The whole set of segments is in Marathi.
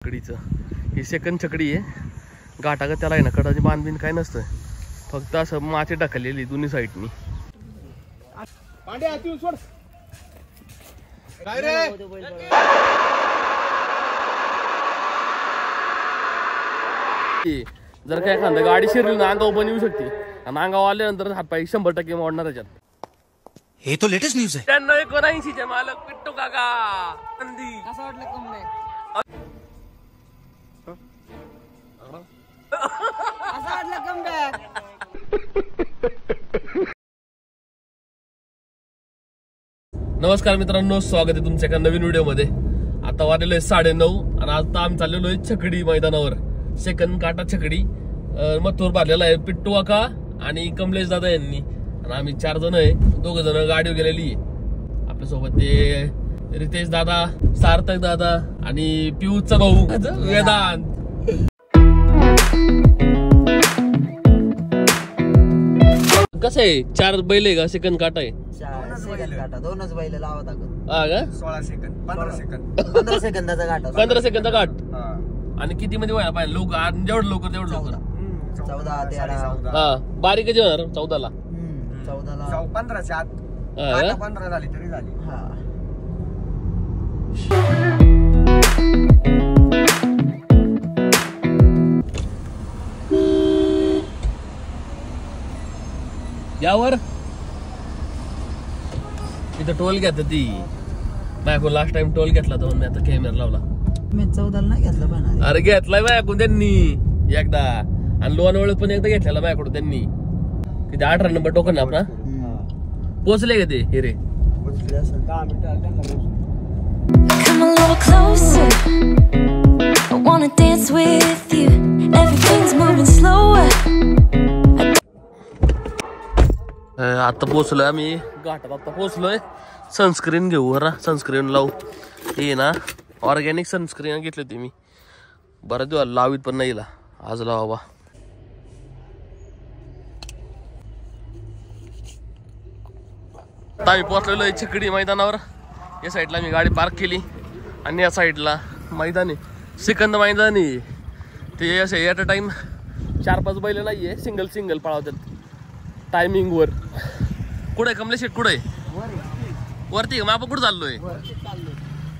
छकडीचं ही सेकंड छकडी आहे. घाटागत त्याला आहे ना कडाची बांधबीन काय नसतं, फक्त असं माती टाकलेली दोन्ही साईडनी. जर काय एखादं गाडी शिरली ना अंगावर पण येऊ शकते, आणि अंगावर आल्यानंतर हातपाय 100% मोडणार त्याच्यात. हे तो लेटेस्ट न्यूज आहे. 89 चे मालक पिट्टू काका कसं वाटलं कम असं वाटलं कम नमस्कार मित्रांनो, स्वागत आहे तुमच्या एका नवीन व्हिडिओ मध्ये. आता वाजलेलं आहे 9:30 आणि आता आम्ही चाललेलो आहे छकडी मैदानावर. सेकंड काटा छकडी मथुर भरलेला आहे पिट्टू काका आणि कमलेश दादा यांनी, आणि आम्ही 4 जण आहे. 2 जण गाडीवर गेलेली आहे. आपल्यासोबत ते रितेश दादा, सार्थक दादा आणि पियुषचा भाऊ वेदांत. कसं आहे 4 बैल आहे का सेकंड काटा आहे? सेकंड काटा 2च बैल लावत लागत. हा का 16 सेकंद 15 सेकंद 15 सेकंदाचा काटा. 15 सेकंदचा काट. आणि किती मध्ये व्हायला पाहिजे लोक? जेवढं लवकर तेवढं लवकर. 14 13 हा बारीक कधी होणार? 14ला 14ला 15च्या आत. हा आता का? 15 झाली तरी झाली. हा. यावर इथं टोल घेतात ती. माझ्याकडून लास्ट टाइम टोल घेतला तर मी आता कॅमेरा लावला. मी 14ला नाही घेतलं पण. अरे घेतलाय माझ्याकडून त्यांनी एकदा, आणि लोणावळ्यात पण एकदा घेतलेला माझ्याकडून त्यांनी. किती 18 नंबर टोकन ना आपला. पोचले का ते हिरे? 10 मिनिटं त्यांना. Come a little closer, I wanna dance with you. Everything's moving slower. आता पोचलोय आम्ही घाटात. आता पोचलोय. सनस्क्रीन घेऊ जरा, सनस्क्रीन लावू. हे ना ऑर्गॅनिक सनस्क्रीन घेतली होती मी. बऱ्याच दिवस लावीत पण नाही. आज लावा बा. आता आम्ही पोचलेलो आहे छकडी मैदानावर. या साईडला मी गाडी पार्क केली आणि या साईडला मैदान आहे, सेकंद मैदान आहे. ते असे ॲट अ टाइम 4-5 बैल नाही आहे, सिंगल पळावतात टायमिंग वर. कुठे कमलेश शेट? कुठे वरती? मग आपण कुठं चाललोय?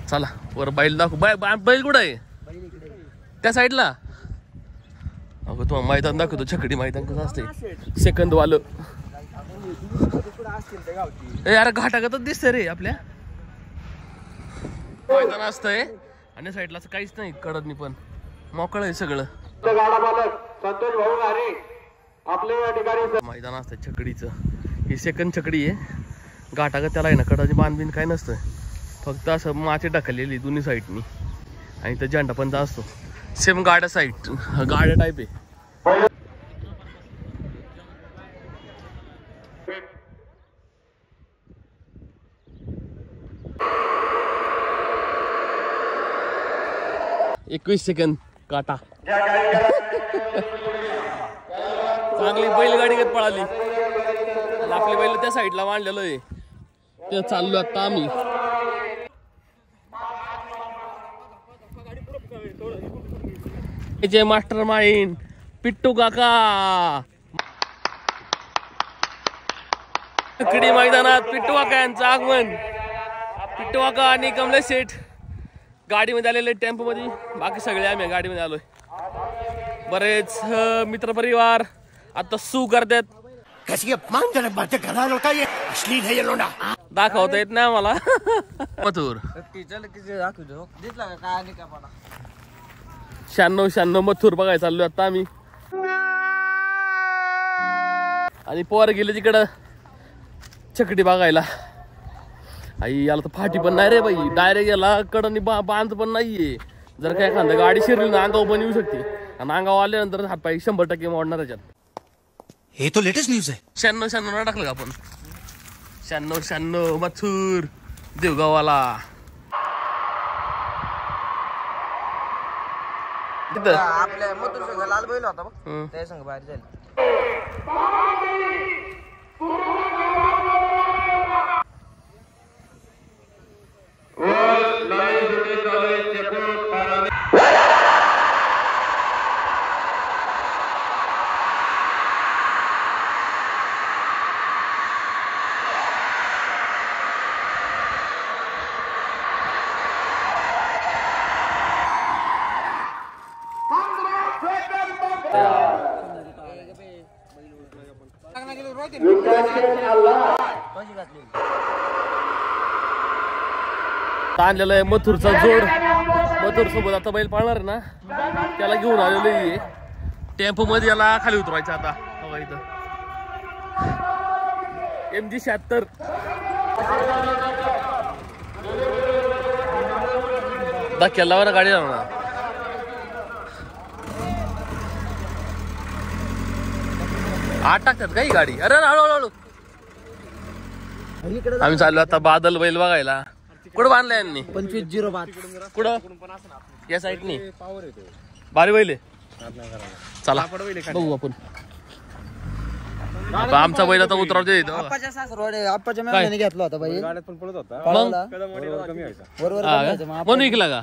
चला वर बैल दाखवू. बैल कुठं आहे? त्या साईडला. अगं तुम्हाला मैदान दाखवतो. छकडी मैदान कसं असते सेकंद वालं. यार घाटागतच दिसतंय रे आपल्या. मैदान असतंय आणि साईडला असं काहीच नाही, कडनी पण मोकळं आहे सगळं. मैदान असतं छकडीचं. ही सेकंड छकडी आहे. घाटागत त्याला आहे ना कडाची बांधबीन काय नसतं, फक्त असं माती टाकलेली दोन्ही साईडनी, आणि तर झेंडा पण असतो. सेम गाड्या साईड गाड्या टाईप आहे. एकवीस सेकंद काटा. चांगली बैलगाडी घेत पळाली. आपली बैल त्या साईडला मांडलेलो आहे. ते चाललो आता आम्ही. मास्टर माइंड पिट्टू काका. छकडी मैदानात पिट्टू काका यांचं आगमन. पिट्टू काका आणि कमलेश शेठ गाडीमध्ये आलेले, टेम्पो मध्ये. बाकी सगळे आम्ही गाडीमध्ये आलोय. बरेच मित्रपरिवार आता सू करतात. दाखवता येत नाही आम्हाला. मथुर 96 मथुर बघायला चाललोय आता आम्ही. आणि पोर गेले तिकडं छकडी बघायला. आई याला तर फाटी पण नाही रे बाई. डायरेक्ट याला कडनी बांध पण नाहीये. जर काय एखादं गाडी शिरली ना अंगावर पण येऊ शकते, आणि अंगावर आल्यानंतर हातपाय 100% मोडणार त्याच्यात. हे तो लेटेस्ट न्यूज आहे. 96 ना टाकलं का आपण? 96 मथुर देवगावाला. आपल्या मथुर संघ लाल बैल होता बघ, त्या संघ बाहेर जाईल. लाईव्ह चालू आहे. आणलेलं आहे मथुरचा जोड. मथुर सोबत आता बैल पाळणार आहे ना, त्याला घेऊन आलेलो आहे. टेम्पो मध्ये याला खाली उतरवायचं आता. बघा इथं MG 76 दाखल लावा गाडी लावणार. आठ टाकतात काही गाडी. अरे हळूहळू. आम्ही चाललो आता बादल बैल बघायला. कुठं बांधलाय यांनी? 2505. कुठं? या साईडनी बारी बैल चला बघू आपण. आमचा बैल आता उतरवते. आप्पाच्या सासरवाडी आप्पाच्या मेहण्याने घेतला होता बाई. गाड्यात पण पळत होता. बरोबर म्हणून विकला का?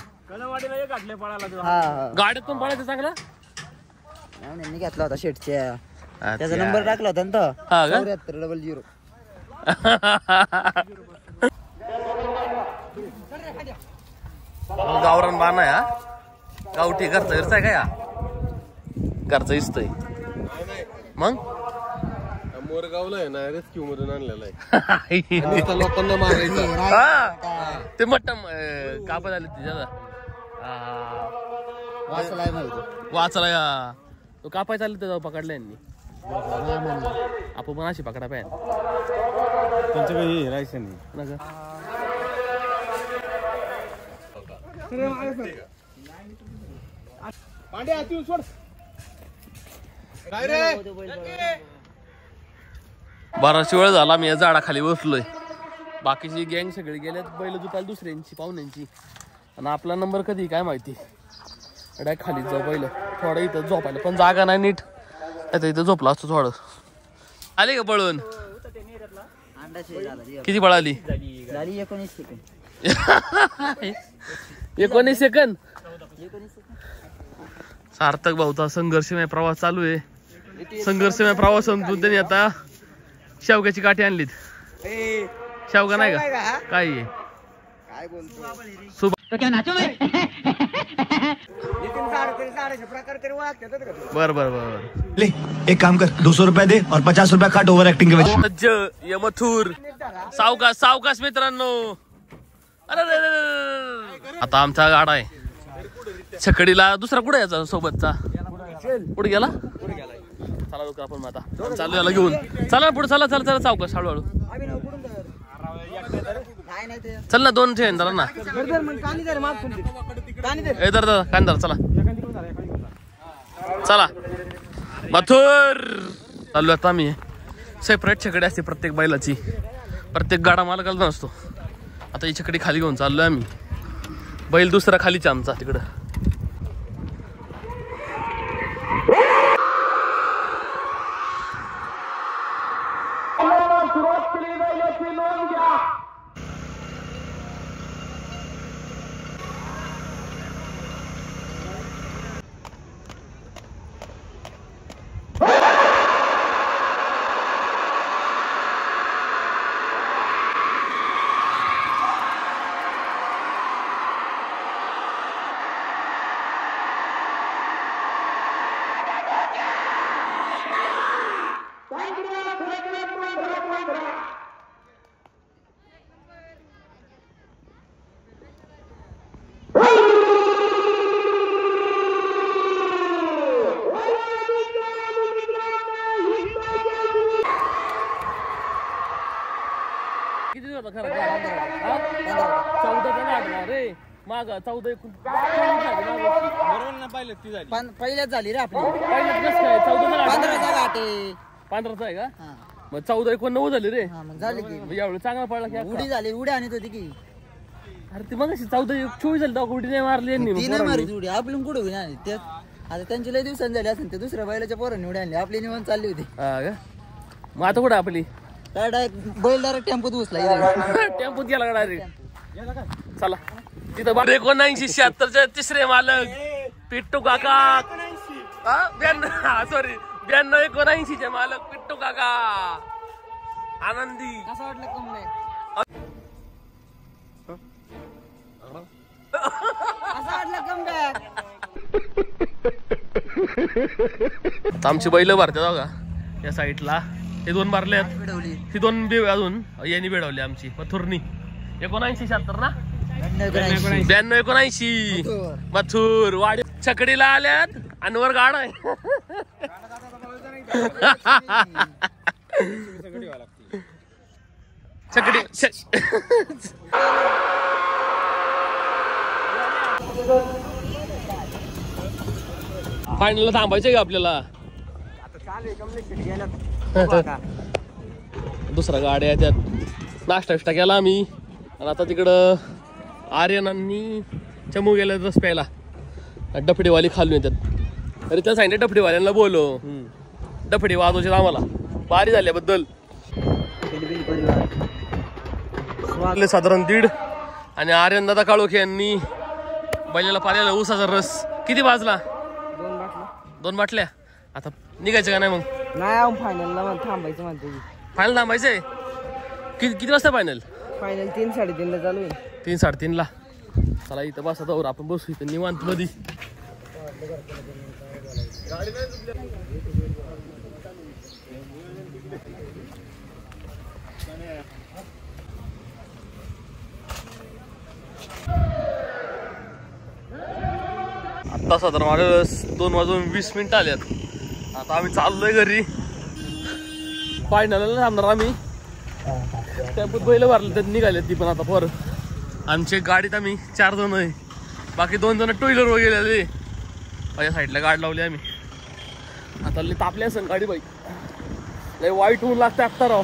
हा गाड्यात पण पळायचं चांगला. मेहण्याने घेतला होता शेटच्या. त्याचा नंबर टाकला होता ना. हा का? 7400. गावरान बाण आहे हा. गावठी घरचा आहे का? या घरचा दिसतोय. मग मोरगावला आहे ना, रेस्क्यू मधून आणलेला आहे. लोकांना मारायचं ते मटम कापत आले तिच्या वाचला या. तो कापायचा आले तर पकडला यांनी. आपण पण अशी पकडा पाहिजे. त्यांचं काही राहायचं नाही. बराच वेळ झाला मी या झाडाखाली बसलोय. बाकीची गँग सगळी गेल्यात बैल जुपायला दुसऱ्यांची पाहुण्यांची. आणि आपला नंबर कधी काय माहिती. डायरेक्ट खाली जाऊ पहिलं. थोडं इथं झोपायला पण जागा नाही नीट. आता इथं झोपला असतो थोडं. आले का पळून? किती पळाली? 19 सेकंद. 19 सेकंद. सार्थक भाऊचा संघर्षमय प्रवास चालू आहे. संघर्षमय प्रवास संपून त्यांनी आता शेवग्याची काठी आणलीत. शेवगा नाही का? काय आहे? बर बर बर. ले एक काम कर, 200 रुपया दे और 50 रुपया काट ओव्हर ऍक्टिंग के वजह. सज्ज यमथुर सावकाश सावकाश मित्रांनो. अरे आता आमचा गाडा आहे छकडीला. दुसरा कुठे याचा सोबतचा? पुढे गेला. चला लोक आपण आता चालू याला घेऊन. चला पुढे. चला चला चला सावकाश हळूहळू. चल ना 2 ठेन जरा ना. कांदार चला चला. मथुर चालू आता आम्ही. सेपरेट छकडी असते प्रत्येक बैलाची. प्रत्येक गाडा मालकाला नसतो. आता ही छकडी खाली घेऊन चाललोय आम्ही. बैल दुसरा खालीच आमचा तिकडं. किती होता खरं? 14 रे माग 14 पहिल्याच झाली रे आपली. 15चा आहे का? मग 14-19 झाली रे. झाली की यावेळी चांगला पडला की उडी झाली. उडी आणत होती की. अरे ती मग 14-24 झाली. उडी नाही मारली यांनी. ती नाही मारली उडी. आपली कुठे उडी आणली? ते आता त्यांची लय दिवसांनी झाली असेल. ते दुसऱ्या बैलाच्या पोरांनी उडी आणली. आपली निवांत चालली होती. हा का? मग आता कुठे आपली? काय डायरेक्ट बैल डायरेक्ट टेम्पोत उचला. टेम्पोत गेला डायरेक्ट. चला तिथं 1976चे तिसरे मालक पिट्टू काका. 92-79 चे मालक पिट्टू काका. आनंदी. असं वाटलं कम नाही. असं वाटलं कम बॅक. आता आमची बैल भरते बघा या साईडला. हे 2 बारले आहेत, भिडवली ही 2 अजून यांनी बेडवली आमची मथुरनी. 79-76 ना, 92-79 मथुर वाडी छकडीला आल्यात आणि वर गाड आहे. छकडी फायनलला थांबायचंय का आपल्याला? दुसरा गाड्या आहेत त्यात. नाश्ता विष्टा केला आम्ही आणि आता तिकडं आर्यनांनी चमू गेला रस प्यायला. डफडेवाली खालून येतात. अरे त्या सांगितलं डफडेवाल्यांना बोलो, डफडे वाजवचे आम्हाला बारी झाल्याबद्दल. साधारण 1.5 आणि आर्यन दादा काळोखे यांनी बैलाला पाल्याला ऊसाचा रस. किती वाजला? 2 बाटल्या. आता निघायचं का नाही मग? नाही फायनलला थांबायचं म्हणते. फायनल थांबायचंय. किती वाजता फायनल? फायनल 3-3:30 चालू आहे. 3-3:30. चला इथं बसा तर आपण बसू इथं निवांत मध्ये. आता साधारण माझ्या 2:20 आल्यात. आता आम्ही चाललोय घरी. फायनलला थांबणार आम्ही. त्यात बैल भरले त्यात निघाले ती पण आता परत आमच्या गाडीत आम्ही 4 जण आहे. बाकी 2 जण टू व्हीलर वर गेलेले. माझ्या साईडला गाडी लावली आम्ही. आता लई तापल्या असं गाडी बाई. लई वाईट ऊन लागते आत्ता राव.